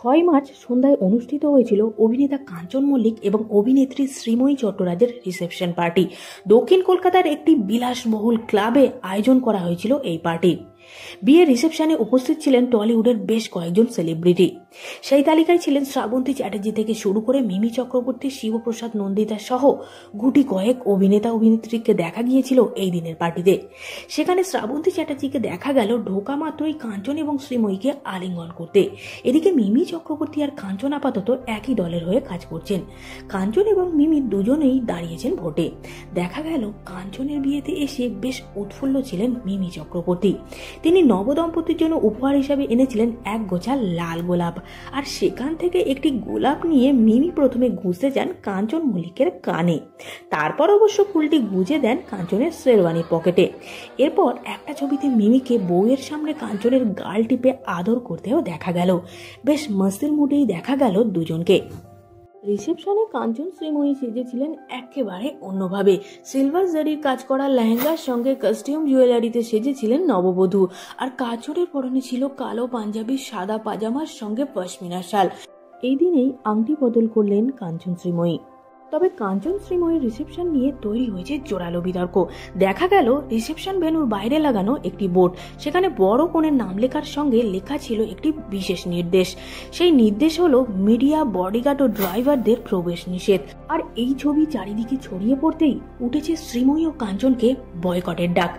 6 March সন্ধ্যায় অনুষ্ঠিত হয়েছিল অভিনেতা কাঞ্চন মল্লিক এবং অভিনেত্রী শ্রীময়ী চট্টরাজের রিসেপশন পার্টি। দক্ষিণ কলকাতার একটি বিলাসবহুল ক্লাবে আয়োজন করা হয়েছিল এই পার্টি। বিয়ের রিসেপশনে উপস্থিত ছিলেন টলিউডের বেশ কয়েকজন সেলিব্রিটি। সেই তালিকায় ছিলেন শ্রাবন্তী চ্যাটার্জি থেকে শুরু করে মিমি চক্রবর্তী, শিবপ্রসাদ নন্দিতা সহ গুটি কয়েক অভিনেতা অভিনেত্রীকে দেখা গিয়েছিল এই দিনের পার্টিতে। সেখানে শ্রাবন্তী চ্যাটার্জিকে দেখা গেল ঢোকা মাত্রই কাঞ্চন এবং শ্রীময়ীকে আলিঙ্গন করতে। এদিকে মিমি চক্রবর্তী আর কাঞ্চন আপাতত একই দলের হয়ে কাজ করছেন। কাঞ্চন এবং মিমি দুজনেই দাঁড়িয়েছেন ভোটে। দেখা গেল কাঞ্চনের বিয়েতে এসে বেশ উৎফুল্ল ছিলেন মিমি চক্রবর্তী। তিনি নবদম্পতির জন্য উপহার হিসাবে এনেছিলেন এক গোছা লাল গোলাপ, আর সেখান থেকে একটি গোলাপ নিয়ে মিমি প্রথমে গুঁজতে যান কাঞ্চন মল্লিকের কানে। তারপর অবশ্য ফুলটি গুঁজে দেন কাঞ্চনের শেরওয়ানির পকেটে। এরপর একটা ছবিতে মিমিকে বউয়ের সামনে কাঞ্চনের গাল টিপে আদর করতেও দেখা গেল। বেশ মস্তির মুডেই দেখা গেল দুজনকে। রিসেপশনে কাঞ্চন শ্রীময়ী সেজেছিলেন একেবারে অন্যভাবে। সিলভার জারির কাজ করা লেহেঙ্গার সঙ্গে কাস্টিউম জুয়েলারিতে সেজেছিলেন নববধূ, আর কাঞ্চনের পরনে ছিল কালো পাঞ্জাবি, সাদা পাজামার সঙ্গে পশমিনা শাল। এই দিনেই আংটি বদল করলেন কাঞ্চন শ্রীময়ী। তবে কাঞ্চন শ্রীময়ীর রিসেপশন নিয়ে তৈরি হয়েছে জোরালো বিতর্ক। দেখা গেল রিসেপশন ভেন্যুর বাইরে লাগানো একটি বোর্ড, সেখানে বড় কনের নাম লেখার সঙ্গে লেখা ছিল একটি বিশেষ নির্দেশ। সেই নির্দেশ হলো মিডিয়া, বডিগার্ড ও ড্রাইভারদের প্রবেশ নিষেধ। আর এই ছবি চারিদিকে ছড়িয়ে পড়তেই উঠেছে শ্রীময়ী ও কাঞ্চনকে বয়কটের ডাক।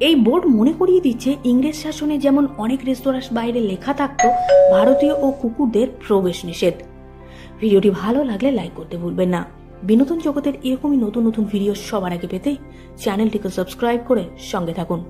এই বোর্ড মনে করিয়ে দিচ্ছে ইংরেজ শাসনে যেমন অনেক রেস্তোরাঁর বাইরে লেখা থাকতো ভারতীয় ও কুকুরদের প্রবেশ নিষেধ। ভিডিওটি ভালো লাগলে লাইক করতে ভুলবেন না। বিনোদন জগতের এরকমই নতুন নতুন ভিডিও সবার আগে পেতে চ্যানেলটিকে সাবস্ক্রাইব করে সঙ্গে থাকুন।